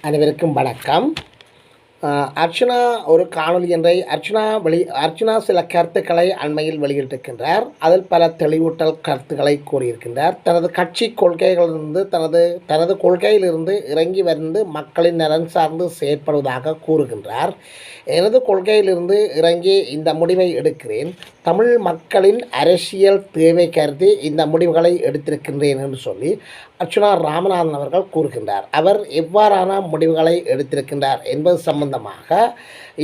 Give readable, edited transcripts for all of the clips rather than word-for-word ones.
அனைவருக்கும் வணக்கம். அர்ச்சனா ஒரு காணொலி ஒன்றை அர்ச்சனா சில கருத்துக்களை அண்மையில் வெளியிட்டிருக்கின்றார். அதில் பல தெளிவூட்டல் கருத்துக்களை கூறியிருக்கின்றார். தனது கட்சி கொள்கைகளிலிருந்து தனது கொள்கையிலிருந்து இறங்கி வந்து மக்களின் நலன் சார்ந்து செயற்படுவதாக கூறுகின்றார். எனது கொள்கையிலிருந்து இறங்கி இந்த முடிவை எடுக்கிறேன். தமிழ் மக்களின் அரசியல் தேவை கருதி இந்த முடிவுகளை எடுத்திருக்கின்றேன் என்று சொல்லி அர்ச்சனா ராமநாதன் அவர்கள் கூறுகின்றார். அவர் எவ்வாறான முடிவுகளை எடுத்திருக்கின்றார் என்பது சம்பந்தமாக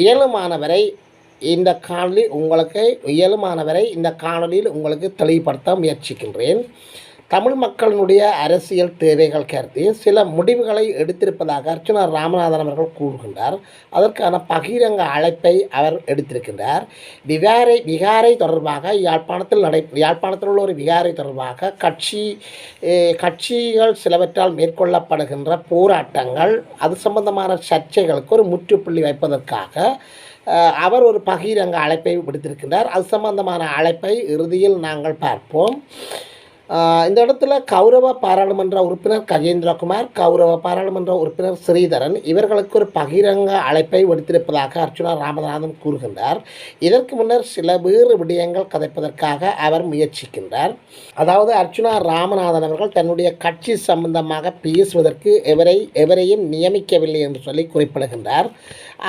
இயலுமானவரை இந்த காணொலியில் உங்களுக்கு தெளிவுபடுத்த முயற்சிக்கின்றேன். தமிழ் மக்களினுடைய அரசியல் தேவைகள் கருதி சில முடிவுகளை எடுத்திருப்பதாக அர்ச்சனா ராமநாதன் அவர்கள் கூறுகின்றார். அதற்கான பகிரங்க அழைப்பை அவர் எடுத்திருக்கின்றார். விகாரை தொடர்பாக யாழ்ப்பாணத்தில் உள்ள ஒரு விகாரை தொடர்பாக கட்சிகள் சிலவற்றால் மேற்கொள்ளப்படுகின்ற போராட்டங்கள் அது சம்பந்தமான சர்ச்சைகளுக்கு ஒரு முற்றுப்புள்ளி வைப்பதற்காக அவர் ஒரு பகிரங்க அழைப்பை விடுத்திருக்கின்றார். அது சம்பந்தமான அழைப்பை இறுதியில் நாங்கள் பார்ப்போம். இந்த இடத்துல கௌரவ பாராளுமன்ற உறுப்பினர் கஜேந்திரகுமார், கௌரவ பாராளுமன்ற உறுப்பினர் ஸ்ரீதரன் இவர்களுக்கு ஒரு பகிரங்க அழைப்பை விடுத்திருப்பதாக அர்ச்சனா ராமநாதன் கூறுகின்றார். இதற்கு முன்னர் சில வேறு விடயங்கள் கதைப்பதற்காக அவர் முயற்சிக்கின்றார். அதாவது அர்ச்சனா ராமநாதன் அவர்கள் தன்னுடைய கட்சி சம்பந்தமாக பேசுவதற்கு எவரையும் நியமிக்கவில்லை என்று சொல்லி குறிப்பிடுகின்றார்.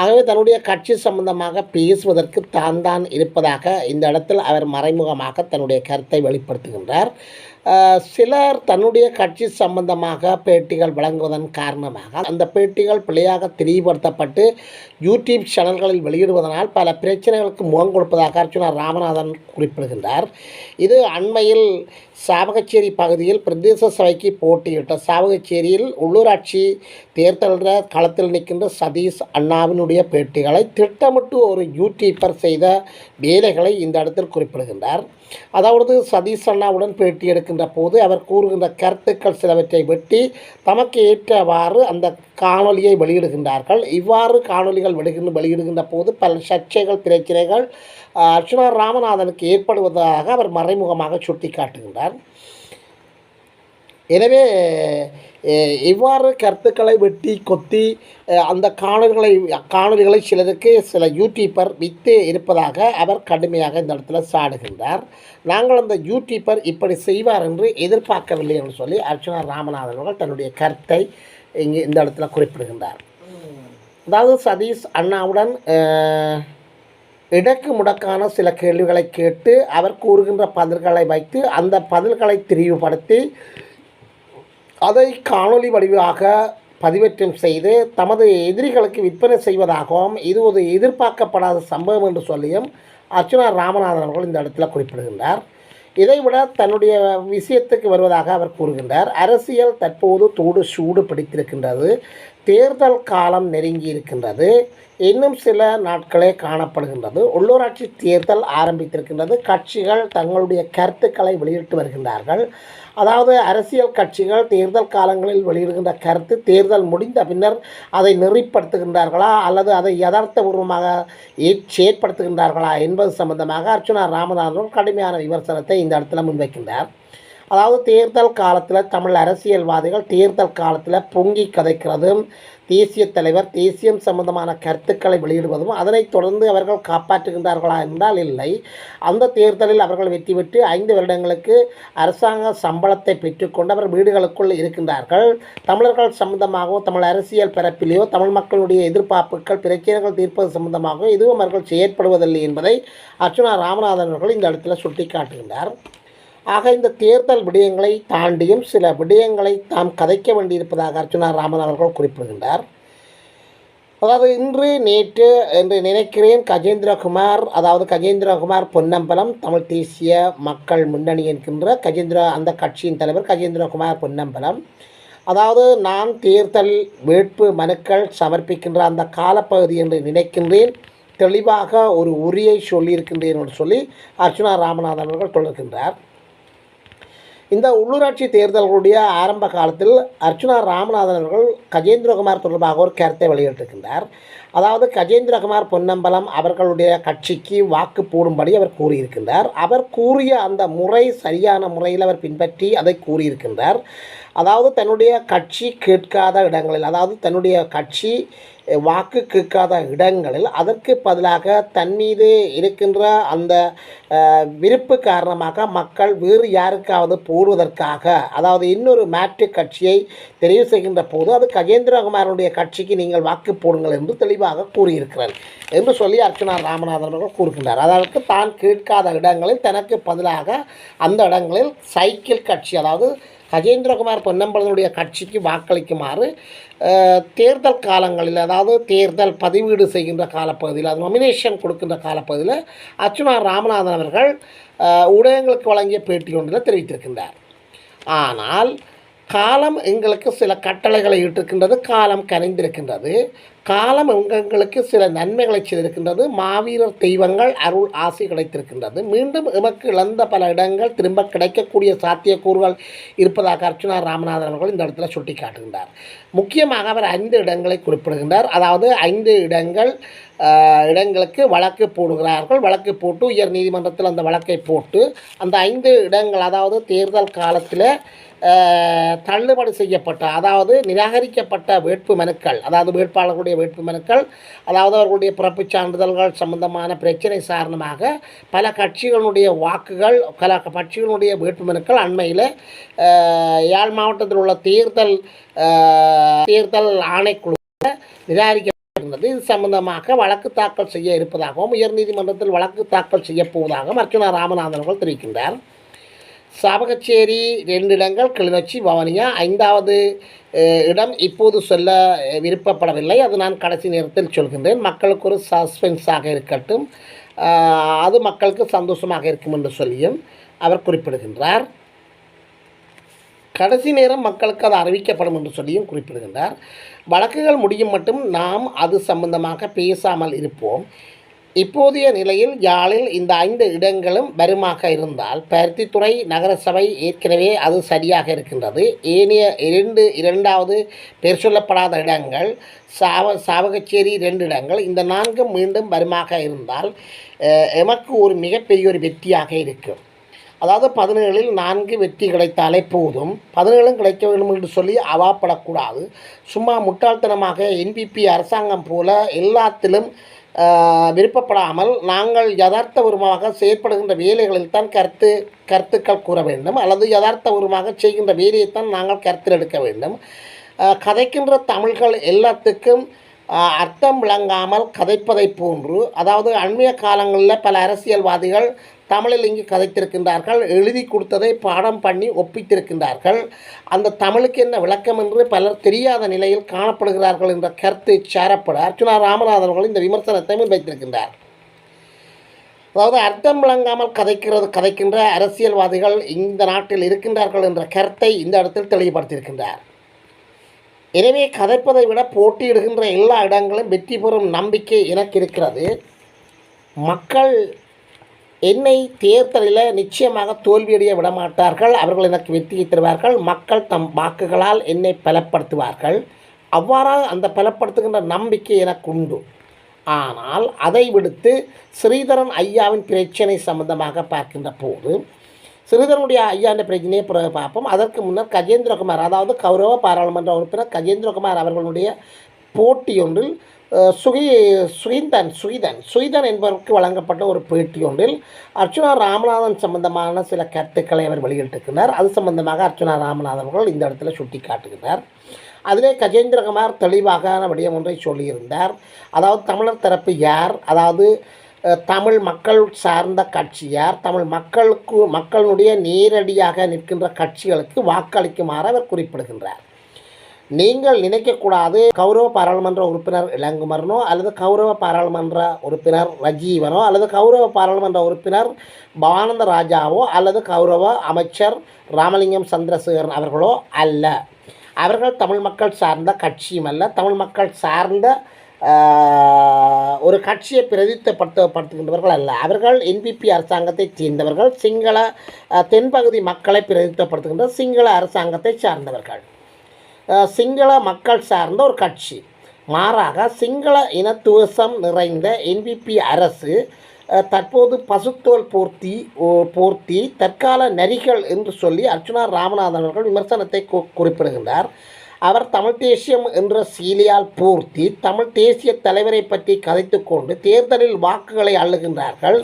ஆகவே தன்னுடைய கட்சி சம்பந்தமாக பேசுவதற்கு தான் இருப்பதாக இந்த இடத்தில் அவர் மறைமுகமாக தன்னுடைய கருத்தை வெளிப்படுத்துகின்றார். சிலர் தன்னுடைய கட்சி சம்பந்தமாக பேட்டிகள் வழங்குவதன் காரணமாக அந்த பேட்டிகள் பிழையாக தெளிவுபடுத்தப்பட்டு யூடியூப் சேனல்களில் வெளியிடுவதனால் பல பிரச்சனைகளுக்கு முகம் கொடுப்பதாக அர்ச்சனா ராமநாதன் குறிப்பிடுகின்றார். இது அண்மையில் சாவகச்சேரி பகுதியில் பிரதேச சபைக்கு போட்டியிட்ட சாவகச்சேரியில் உள்ளூராட்சி தேர்தலில் களத்தில் நிற்கின்ற சதீஷ் அண்ணாவினுடைய பேட்டிகளை திட்டமிட்டு ஒரு யூடியூப்பர் செய்த வேலைகளை இந்த இடத்தில் குறிப்பிடுகின்றார். அதாவது சதீஷ் அண்ணாவுடன் பேட்டி எடுக்கின்ற போது அவர் கூறுகின்ற கருத்துக்கள் சிலவற்றை வெட்டி தமக்கு ஏற்றவாறு அந்த காணொலியை வெளியிடுகின்றார்கள். இவ்வாறு காணொலிகள் வெளியிடுகின்ற போது பல சர்ச்சைகள் பிரச்சனைகள் அர்ச்சனா ராமநாதனுக்கு ஏற்படுவதாக அவர் மறைமுகமாக சுட்டி காட்டுகின்றார். எனவே இவ்வாறு கருத்துக்களை வெட்டி கொத்தி அந்த காணொலிகளை சில யூடியூப்பர் விற்று இருப்பதாக அவர் கடுமையாக இந்த இடத்துல சாடுகின்றார். நாங்கள் அந்த யூடியூப்பர் இப்படி செய்வார் என்று எதிர்பார்க்கவில்லை என்று சொல்லி அர்ச்சனா ராமநாதன் அவர்கள் தன்னுடைய கருத்தை இங்கே இந்த இடத்துல குறிப்பிடுகின்றார். அதாவது சதீஷ் அண்ணாவுடன் இடக்கு முடக்கான சில கேள்விகளை கேட்டு அவர் கூறுகின்ற பதில்களை வைத்து அந்த பதில்களை திரிவுபடுத்தி அதை காணொலி வடிவாக பதிவேற்றம் செய்து தமது எதிரிகளுக்கு விற்பனை செய்வதாகவும் இது ஒரு எதிர்பார்க்கப்படாத சம்பவம் என்று சொல்லியும் அர்ச்சனா ராமநாதன் அவர்கள் இந்த இடத்துல குறிப்பிடுகின்றார். இதைவிட தன்னுடைய விஷயத்துக்கு வருவதாக அவர் கூறுகின்றார். அரசியல் தற்போது சூடு பிடித்திருக்கின்றது. தேர்தல் காலம் நெருங்கி இருக்கின்றது. இன்னும் சில நாட்களே காணப்படுகின்றது. உள்ளூராட்சி தேர்தல் ஆரம்பித்திருக்கின்றது. கட்சிகள் தங்களுடைய கருத்துக்களை வெளியிட்டு வருகின்றார்கள். அதாவது அரசியல் கட்சிகள் தேர்தல் காலங்களில் வெளியிடுகின்ற கருத்து தேர்தல் முடிந்த பின்னர் அதை நெறிப்படுத்துகின்றார்களா அல்லது அதை யதார்த்தபூர்வமாக செயற்படுத்துகின்றார்களா என்பது சம்பந்தமாக அர்ச்சனா ராமநாதன் கடுமையான விமர்சனத்தை இந்த இடத்துல முன்வைக்கின்றார். அதாவது தேர்தல் காலத்தில் தமிழ் அரசியல்வாதிகள் தேர்தல் காலத்தில் பொங்கி கதைக்கிறதும் தேசிய தலைவர் தேசியம் சம்பந்தமான கருத்துக்களை வெளியிடுவதும் அதனைத் தொடர்ந்து அவர்கள் காப்பாற்றுகின்றார்களா என்றால் இல்லை. அந்த தேர்தலில் அவர்கள் வெற்றி பெற்று 5 வருடங்களுக்கு அரசாங்க சம்பளத்தை பெற்றுக்கொண்டு அவர் வீடுகளுக்குள் இருக்கின்றார்கள். தமிழர்கள் சம்பந்தமாகவோ தமிழ் அரசியல் பரப்பிலேயோ தமிழ் மக்களுடைய எதிர்பார்ப்புகள் பிரச்சனைகள் தீர்ப்பது சம்பந்தமாகவோ எதுவும் அவர்கள் செயற்படுவதில்லை என்பதை அர்ச்சனா ராமநாதன் அவர்கள் இந்த இடத்துல சுட்டி காட்டுகின்றார். ஆக இந்த தேர்தல் விடயங்களை தாண்டியும் சில விடயங்களை தாம் கதைக்க வேண்டியிருப்பதாக அர்ச்சனா ராமன் அவர்கள் குறிப்பிடுகின்றார். அதாவது நேற்று என்று நினைக்கிறேன் கஜேந்திரகுமார் பொன்னம்பலம் தமிழ் தேசிய மக்கள் முன்னணி என்கின்ற அந்த கட்சியின் தலைவர் கஜேந்திரகுமார் பொன்னம்பலம் அதாவது நான் தேர்தல் வேட்பு மனுக்கள் சமர்ப்பிக்கின்ற அந்த காலப்பகுதி என்று நினைக்கின்றேன் தெளிவாக ஒரு உரியை சொல்லியிருக்கின்றேன் என்று சொல்லி அர்ச்சனா ராமநாதன் அவர்கள் தொடர்கின்றார். இந்த உள்ளூராட்சி தேர்தல்களுடைய ஆரம்ப காலத்தில் அர்ச்சுனா ராமநாதன் அவர்கள் கஜேந்திரகுமார் தொடர்பாக ஒரு கருத்தை வெளியிட்டிருக்கின்றார். அதாவது கஜேந்திரகுமார் பொன்னம்பலம் அவர்களுடைய கட்சிக்கு வாக்கு போடும்படி அவர் கூறியிருக்கின்றார். அவர் கூறிய அந்த முறை சரியான முறையில் அவர் பின்பற்றி அதை கூறியிருக்கின்றார். அதாவது தன்னுடைய கட்சி கேட்காத இடங்களில், அதாவது தன்னுடைய கட்சி வாக்கு கேட்காத இடங்களில் அதற்கு பதிலாக தன் மீது இருக்கின்ற அந்த விருப்பு காரணமாக மக்கள் வேறு யாருக்காவது போடுவதற்காக, அதாவது இன்னொரு மாற்று கட்சியை தெரிவு செய்கின்ற போது அது கஜேந்திரகுமாரனுடைய கட்சிக்கு நீங்கள் வாக்கு போடுங்கள் என்று தெளிவாக கூறியிருக்கிறார் என்று சொல்லி அர்ச்சுனா ராமநாதன் அவர்கள் கூறுகின்றார். அதற்கு தான் கேட்காத இடங்களில் தனக்கு பதிலாக அந்த இடங்களில் சைக்கிள் கட்சி, அதாவது கஜேந்திரகுமார் பொன்னம்பலனுடைய கட்சிக்கு வாக்களிக்குமாறு தேர்தல் காலங்களில், அதாவது தேர்தல் பதிவீடு செய்கின்ற காலப்பகுதியில், அது நொமினேஷன் கொடுக்கின்ற காலப்பகுதியில் அர்ச்சுனா ராமநாதன் அவர்கள் ஊடகங்களுக்கு வழங்கிய பேட்டி ஒன்றில் தெரிவித்திருக்கின்றார். ஆனால் காலம் எங்களுக்கு சில கட்டளைகளை இட்டிருக்கின்றது, காலம் கனிந்திருக்கின்றது, காலம் எங்களுக்கு சில நன்மைகளை செய்திருக்கின்றது, மாவீரர் தெய்வங்கள் அருள் ஆசி கிடைத்திருக்கின்றது, மீண்டும் எமக்கு இழந்த பல இடங்கள் திரும்ப கிடைக்கக்கூடிய சாத்தியக்கூறுகள் இருப்பதாக அர்ச்சுனா ராமநாதன் அவர்கள் இந்த இடத்துல சுட்டி காட்டுகின்றார். முக்கியமாக அவர் 5 இடங்களை குறிப்பிடுகின்றார். அதாவது 5 இடங்களுக்கு வழக்கு போடுகிறார்கள். வழக்கு போட்டு உயர் நீதிமன்றத்தில் அந்த வழக்கை போட்டு அந்த 5 இடங்கள், அதாவது தேர்தல் காலத்தில் தள்ளுபடி செய்யப்பட்ட, அதாவது நிராகரிக்கப்பட்ட வேட்பு மனுக்கள், அதாவது வேட்பாளர்களுடைய வேட்பு மனுக்கள், அதாவது அவர்களுடைய பிறப்புச் சான்றிதழ்கள் சம்பந்தமான பிரச்சனை காரணமாக பல கட்சிகளுடைய வாக்குகள், பல கட்சிகளுடைய வேட்பு மனுக்கள் அண்மையில் யாழ் மாவட்டத்தில் உள்ள தேர்தல் ஆணைக்குழு நிராகரிக்கப்பட்டிருந்தது. இது சம்பந்தமாக வழக்கு தாக்கல் செய்ய இருப்பதாகவும் உயர்நீதிமன்றத்தில் வழக்கு தாக்கல் செய்யப்போவதாகவும் அர்ச்சுனா ராமநாதன் அவர்கள் தெரிவிக்கின்றார். சாவகச்சேரி 2 இடங்கள், கிளிநொச்சி, வவுனியா 5வது இடம் இப்போது சொல்ல விருப்பப்படவில்லை, அது நான் கடைசி நேரத்தில் சொல்கின்றேன். மக்களுக்கு ஒரு சஸ்பென்ஸாக இருக்கட்டும், அது மக்களுக்கு சந்தோஷமாக இருக்கும் என்று சொல்லியும் அவர் குறிப்பிடுகின்றார். கடைசி நேரம் மக்களுக்கு அது அறிவிக்கப்படும் என்று சொல்லியும் குறிப்பிடுகின்றார். வழக்குகள் முடியும் மட்டும் நாம் அது சம்பந்தமாக பேசாமல் இருப்போம். இப்போதைய நிலையில் யாழில் இந்த 5 இடங்களும் வருமாக இருந்தால் பருத்தித்துறை நகரசபை ஏற்கனவே அது சரியாக இருக்கின்றது. ஏனைய 2வது பேர் சொல்லப்படாத இடங்கள், சாவகச்சேரி 2 இடங்கள், இந்த 4 மீண்டும் வருமாக இருந்தால் எமக்கு ஒரு மிகப்பெரிய ஒரு வெற்றியாக இருக்கும். அதாவது 17இல் 4 வெற்றி கிடைத்தாலே போதும், 17ம் கிடைக்க வேண்டும் என்று சொல்லி அவாப்படக்கூடாது. சும்மா முட்டாள்தனமாக என்பிபி அரசாங்கம் போல எல்லாத்திலும் விருப்பப்படாமல் நாங்கள் யதார்த்தபூர்வமாக செயற்படுகின்ற வேலைகளில் தான் கருத்துக்கள் கூற வேண்டும், அல்லது யதார்த்தபூர்வமாக செய்கின்ற வேலையைத்தான் நாங்கள் கருத்தில் எடுக்க வேண்டும். கதைக்கின்ற தமிழ்கள் எல்லாத்துக்கும் அர்த்தம் விளங்காமல் கதைப்பதை போன்று, அதாவது அண்மைய காலங்களில் பல அரசியல்வாதிகள் தமிழில் இங்கு கதைத்திருக்கின்றார்கள், எழுதி கொடுத்ததை பாடம் பண்ணி ஒப்பித்திருக்கின்றார்கள். அந்த தமிழுக்கு என்ன விளக்கம் என்று பலர் தெரியாத நிலையில் காணப்படுகிறார்கள் என்ற கருத்து சாரப்பட அர்ச்சுனா ராமநாதன் அவர்கள் இந்த விமர்சனத்தை முன்வைத்திருக்கின்றார். அதாவது அர்த்தம் விளங்காமல் கதைக்கின்ற அரசியல்வாதிகள் இந்த நாட்டில் இருக்கின்றார்கள் என்ற கருத்தை இந்த இடத்தில் தெளிவுபடுத்தியிருக்கின்றார். எனவே கதைப்பதை விட போட்டியிடுகின்ற எல்லா இடங்களும் வெற்றி பெறும் நம்பிக்கை எனக்கு இருக்கிறது. மக்கள் என்னை தேர்தலில் நிச்சயமாக தோல்வியடைய விடமாட்டார்கள், அவர்கள் எனக்கு வெற்றியை தருவார்கள். மக்கள் தம் வாக்குகளால் என்னை பலப்படுத்துவார்கள். அவ்வாறாக அந்த பலப்படுத்துகின்ற நம்பிக்கை எனக்கு உண்டு. ஆனால் அதை விடுத்து ஸ்ரீதரன் ஐயாவின் பிரச்சனை சம்பந்தமாக பார்க்கின்ற போது, ஸ்ரீதரனுடைய ஐயாண்ட பிரச்சனையை பிறகு பார்ப்போம். அதற்கு முன்னர் கஜேந்திரகுமார், அதாவது கௌரவ பாராளுமன்ற உறுப்பினர் கஜேந்திரகுமார் அவர்களுடைய போட்டி ஒன்றில் சுகிதன் என்பவருக்கு வழங்கப்பட்ட ஒரு பேட்டி ஒன்றில் அர்ச்சுனா ராமநாதன் சம்பந்தமான சில கருத்துக்களை அவர் வெளியிட்டிருக்கிறார். அது சம்பந்தமாக அர்ச்சுனா ராமநாதன் அவர்கள் இந்த இடத்துல சுட்டி காட்டுகிறார். அதிலே கஜேந்திரகுமார் தெளிவாக விடயம் ஒன்றை சொல்லியிருந்தார். அதாவது தமிழர் தரப்பு யார், அதாவது தமிழ் மக்கள் சார்ந்த கட்சி யார், தமிழ் மக்களுடைய நேரடியாக நிற்கின்ற கட்சிகளுக்கு வாக்களிக்குமாறு அவர் குறிப்பிடுகின்றார். நீங்கள் நினைக்கக்கூடாது கௌரவ பாராளுமன்ற உறுப்பினர் இளங்குமரனோ, அல்லது கௌரவ பாராளுமன்ற உறுப்பினர் ரஜீவனோ, அல்லது கௌரவ பாராளுமன்ற உறுப்பினர் பவானந்த ராஜாவோ, அல்லது கௌரவ அமைச்சர் ராமலிங்கம் சந்திரசேகரன் அவர்களோ அல்ல. அவர்கள் தமிழ் மக்கள் சார்ந்த கட்சியும் அல்ல, தமிழ் மக்கள் சார்ந்த ஒரு கட்சியை பிரதிநிதித்துவப்படுத்துகின்றவர்கள் அல்ல. அவர்கள் என்பிபி அரசாங்கத்தைச் சேர்ந்தவர்கள். சிங்கள தென்பகுதி மக்களை பிரதிநிதித்துவப்படுத்துகின்ற சிங்கள அரசாங்கத்தை சார்ந்தவர்கள். சிங்கள மக்கள் சார்ந்த ஒரு கட்சி. மாறாக சிங்கள இனத்துவசம் நிறைந்த என்பிபி அரசு தற்போது பசுத்தோல் போர்த்தி தற்கால நரிகள் என்று சொல்லி அர்ச்சுனா ராமநாதன் அவர்கள் விமர்சனத்தை குறிப்பிடுகின்றார். அவர் தமிழ் தேசியம் என்ற சீலியால் பூர்த்தி தமிழ் தேசிய தலைவரை பற்றி கதைத்து கொண்டு தேர்தலில் வாக்குகளை அள்ளுகின்றார்கள்.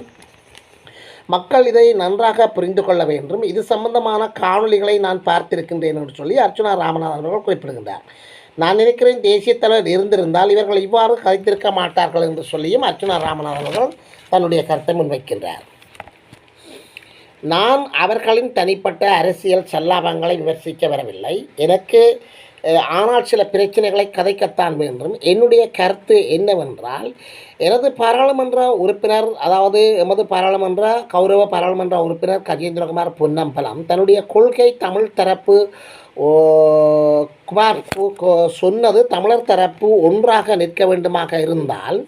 மக்கள் இதை நன்றாக புரிந்து கொள்ள வேண்டும். இது சம்பந்தமான காணொலிகளை நான் பார்த்திருக்கின்றேன் என்று சொல்லி அர்ச்சுனா ராமநாதன் அவர்கள் குறிப்பிடுகின்றார். நான் நினைக்கிறேன் தேசிய தலைவர் இருந்திருந்தால் இவர்கள் இவ்வாறு கதைத்திருக்க மாட்டார்கள் என்று சொல்லியும் அர்ச்சுனா ராமநாதன் அவர்கள் தன்னுடைய கருத்தை முன்வைக்கின்றார். நான் அவர்களின் தனிப்பட்ட அரசியல் சல்லாபங்களை விமர்சிக்க வரவில்லை. எனக்கு ஆனால் சில பிரச்சனைகளை கதைக்கத்தான் வேண்டும். என்னுடைய கருத்து என்னவென்றால், எனது பாராளுமன்ற உறுப்பினர், அதாவது எமது கௌரவ பாராளுமன்ற உறுப்பினர் கஜேந்திரகுமார் பொன்னம்பலம் தன்னுடைய கொள்கை தமிழ் தரப்பு சொன்னது தமிழர் தரப்பு ஒன்றாக நிற்க வேண்டுமாக இருந்தால்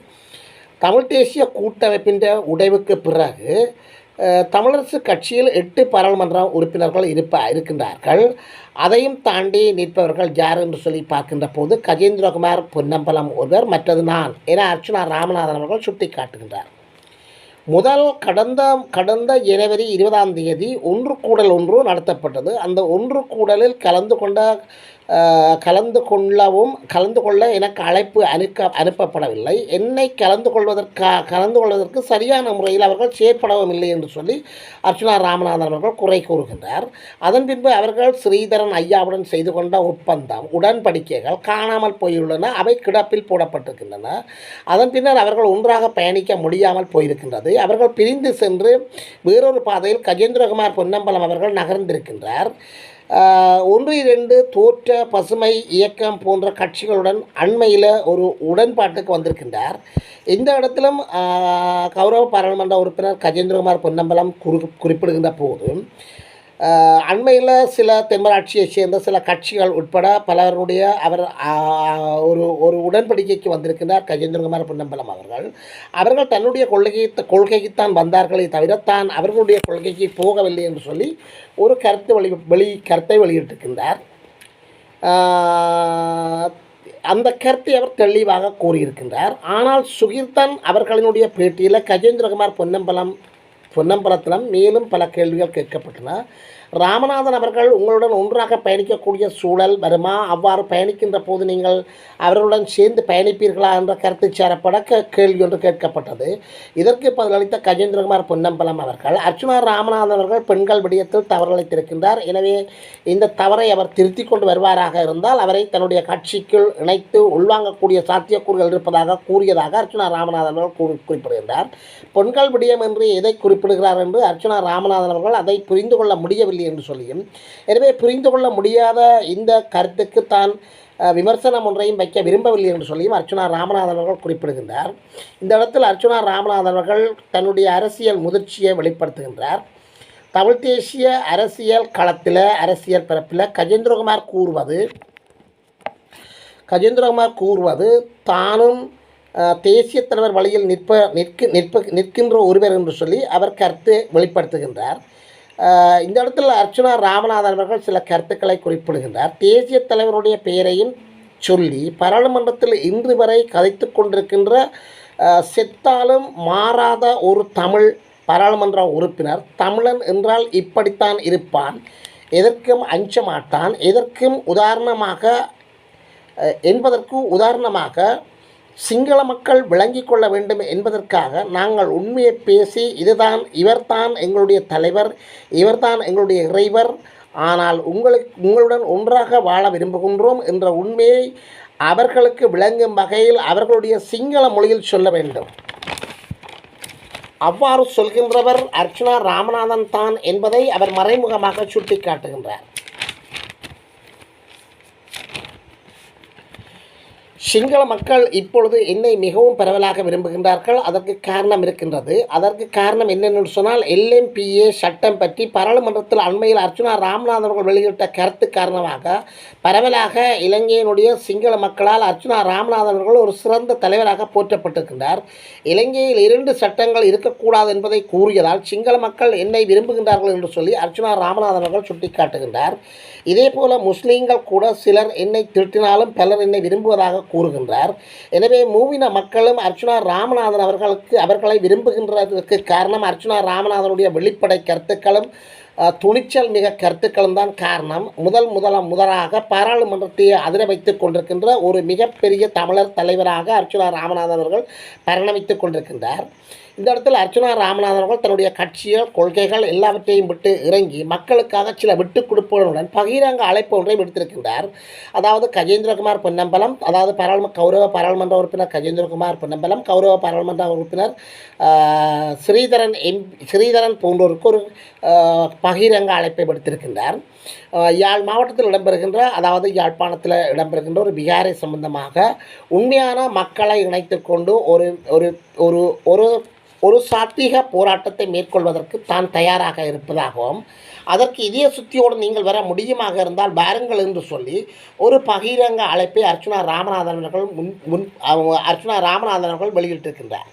தமிழ் தேசிய கூட்டமைப்பின் உடைவுக்கு பிறகு தமிழரசு கட்சியில் 8 பாராளுமன்ற உறுப்பினர்கள் இருக்கின்றார்கள். அதையும் தாண்டி நிற்பவர்கள் யார் என்று சொல்லி பார்க்கின்ற போது கஜேந்திரகுமார் பொன்னம்பலம் ஒருவர், மற்றது நான் என அர்ச்சுனா ராமநாதன் அவர்கள் சுட்டி காட்டுகின்றார். கடந்த ஜனவரி 20ஆம் தேதி ஒன்று கூடல் ஒன்று நடத்தப்பட்டது. அந்த ஒன்று கூடலில் கலந்து கொள்ள எனக்கு அழைப்பு அனுப்பப்படவில்லை. என்னை கலந்து கொள்வதற்கு சரியான முறையில் அவர்கள் செயற்படவும் இல்லை என்று சொல்லி அர்ச்சுனா ராமநாதன் அவர்கள் குறை கூறுகின்றார். அதன் பின்பு அவர்கள் ஸ்ரீதரன் ஐயாவுடன் செய்து கொண்ட ஒப்பந்தம் உடன்படிக்கைகள் காணாமல் போயுள்ளன. அவை கிடப்பில் போடப்பட்டிருக்கின்றன. அதன் பின்னர் அவர்கள் ஒன்றாக பயணிக்க முடியாமல் போயிருக்கின்றது. அவர்கள் பிரிந்து சென்று வேறொரு பாதையில் கஜேந்திரகுமார் பொன்னம்பலம் அவர்கள் நகர்ந்திருக்கின்றார். 1-2 தோற்ற பசுமை இயக்கம் போன்ற கட்சிகளுடன் அண்மையில் ஒரு உடன்பாட்டுக்கு வந்திருக்கின்றார். இந்த இடத்திலும் கௌரவ பாராளுமன்ற உறுப்பினர் கஜேந்திரகுமார் பொன்னம்பலம் குறிப்பிடுகின்ற போது அண்மையில் சில தென்மராட்சியைச் சேர்ந்த சில கட்சிகள் உட்பட பலருடைய ஒரு உடன்படிக்கைக்கு வந்திருக்கின்றார் கஜேந்திரகுமார் பொன்னம்பலம் அவர்கள் தன்னுடைய கொள்கைக்குத்தான் வந்தார்களே தவிர தான் அவர்களுடைய கொள்கைக்கு போகவில்லை என்று சொல்லி ஒரு கருத்தை வெளியிட்டிருக்கின்றார். அந்த கருத்தை அவர் தெளிவாக கூறியிருக்கின்றார். ஆனால் சுகீர்த்தன் அவர்களினுடைய பேட்டியில் கஜேந்திரகுமார் பொன்னம்பலத்திலும் மேலும் பல கேள்விகள் கேட்கப்பட்டன. ராமநாதன் அவர்கள் உங்களுடன் ஒன்றாக பயணிக்கக்கூடிய சூழல் வருமா? அவ்வாறு பயணிக்கின்ற போது நீங்கள் அவர்களுடன் சேர்ந்து பயணிப்பீர்களா என்ற கருத்து சாரப்பட கேள்வி ஒன்று கேட்கப்பட்டது. இதற்கு பதிலளித்த கஜேந்திரகுமார் பொன்னம்பலம் அவர்கள், அர்ச்சுனா ராமநாதன் அவர்கள் பெண்கள் விடயத்தில் தவறளித்திருக்கின்றார். எனவே இந்த தவறை அவர் திருத்திக் கொண்டு வருவாராக இருந்தால் அவரை தன்னுடைய கட்சிக்குள் இணைத்து உள்வாங்கக்கூடிய சாத்தியக்கூறுகள் இருப்பதாக கூறியதாக அர்ச்சுனா ராமநாதன் அவர்கள் குறிப்பிடுகின்றார். பெண்கள் விடயம் என்று எதை குறிப்பிடுகிறார் என்று அர்ச்சுனா ராமநாதன் அவர்கள் அதை புரிந்து கொள்ள முடியவில்லை என்று சொல்லியும், எனவே புரிந்து கொள்ள முடியாத இந்த கருத்துக்கு தான் விமர்சனம் ஒன்றையும் வைக்க விரும்பவில்லை என்று சொல்லியும் அர்ச்சுனா ராமநாதன் அவர்கள் குறிப்பிடுகின்றார். இந்த இடத்தில் அர்ச்சுனா ராமநாதன் அவர்கள் தன்னுடைய அரசியல் முதிர்ச்சியை வெளிப்படுத்துகின்றார். தமிழ் தேசிய அரசியல் களத்தில் அரசியல் பிறப்பில் கஜேந்திரகுமார் கூறுவது தானும் தேசிய தலைவர் வழியில் நிற்கின்ற ஒருவர் என்று சொல்லி அவர் கருத்து வெளிப்படுத்துகின்றார். இந்த இடத்துல அர்ச்சுனா ராமநாதன் அவர்கள் சில கருத்துக்களை குறிப்பிடுகின்றார். தேசிய தலைவருடைய பெயரையும் சொல்லி பாராளுமன்றத்தில் இன்று வரை கதைத்து கொண்டிருக்கின்ற செத்தாலும் மாறாத ஒரு தமிழ் பாராளுமன்ற உறுப்பினர், தமிழன் என்றால் இப்படித்தான் இருப்பான், எதற்கும் அஞ்ச மாட்டான், எதற்கும் உதாரணமாக சிங்கள மக்கள் விளங்கி கொள்ள வேண்டும் என்பதற்காக நாங்கள் உண்மையை பேசி இவர்தான் எங்களுடைய தலைவர், இவர்தான் எங்களுடைய இறைவர், ஆனால் உங்களுடன் ஒன்றாக வாழ விரும்புகின்றோம் என்ற உண்மையை அவர்களுக்கு விளங்கும் வகையில் அவர்களுடைய சிங்கள மொழியில் சொல்ல வேண்டும். அவ்வாறு சொல்கின்றவர் அர்ச்சுனா ராமநாதன் தான் என்பதை அவர் மறைமுகமாக சுட்டிக்காட்டுகின்றார். சிங்கள மக்கள் இப்பொழுது என்னை மிகவும் பரவலாக விரும்புகின்றார்கள். அதற்கு காரணம் இருக்கின்றது. அதற்கு காரணம் என்னென்னு சொன்னால், எல்எம்பிஏ சட்டம் பற்றி பாராளுமன்றத்தில் அண்மையில் அர்ச்சுனா ராமநாதன் அவர்கள் வெளியிட்ட கருத்து காரணமாக பரவலாக இலங்கையினுடைய சிங்கள மக்களால் அர்ச்சுனா ராமநாதன் அவர்கள் ஒரு சிறந்த தலைவராக போற்றப்பட்டிருக்கின்றார். இலங்கையில் 2 சட்டங்கள் இருக்கக்கூடாது என்பதை கூறியதால் சிங்கள மக்கள் என்னை விரும்புகின்றார்கள் என்று சொல்லி அர்ச்சுனா ராமநாதன் அவர்கள் சுட்டிக்காட்டுகின்றார். இதேபோல முஸ்லீம்கள் கூட சிலர் என்னை திட்டினாலும் பலர் என்னை விரும்புவதாக கூறுகின்றார். எனவே மூவின மக்களும் அர்ச்சுனா ராமநாதன் அவர்களை விரும்புகின்றதற்கு காரணம் அர்ச்சுனா ராமநாதனுடைய வெளிப்படை கருத்துக்களும் துணிச்சல் மிக கருத்துக்களும் தான் காரணம். முதலாக பாராளுமன்றத்தை அதிர வைத்துக் கொண்டிருக்கின்ற ஒரு மிகப்பெரிய தமிழர் தலைவராக அர்ச்சுனா ராமநாதன் அவர்கள் பரிணமித்துக் கொண்டிருக்கின்றார். இந்த இடத்துல அர்ச்சுனா ராமநாதன் அவர்கள் தன்னுடைய கட்சிகள் கொள்கைகள் எல்லாவற்றையும் விட்டு இறங்கி மக்களுக்காக சில விட்டுக் கொடுப்புகளுடன் பகிரங்க அழைப்பு ஒன்றை விடுத்திருக்கின்றார். அதாவது கஜேந்திரகுமார் பொன்னம்பலம், அதாவது கௌரவ பாராளுமன்ற உறுப்பினர் கஜேந்திரகுமார் பொன்னம்பலம், கௌரவ பாராளுமன்ற உறுப்பினர் ஸ்ரீதரன் போன்றோருக்கு ஒரு பகிரங்க அழைப்பை விடுத்திருக்கின்றார். யாழ் மாவட்டத்தில் இடம்பெறுகின்ற, அதாவது யாழ்ப்பாணத்தில் இடம்பெறுகின்ற ஒரு விகாரை சம்பந்தமாக உண்மையான மக்களை இணைத்து கொண்டு ஒரு ஒரு ஒரு ஒரு ஒரு சாத்வீக போராட்டத்தை மேற்கொள்வதற்கு தான் தயாராக இருப்பதாகவும், அதற்கு இதய சுத்தியோடு நீங்கள் வர முடியுமாக இருந்தால் பாருங்கள் என்று சொல்லி ஒரு பகிரங்க அழைப்பை அர்ச்சுனா ராமநாதன் அவர்கள் வெளியிட்டிருக்கின்றார்.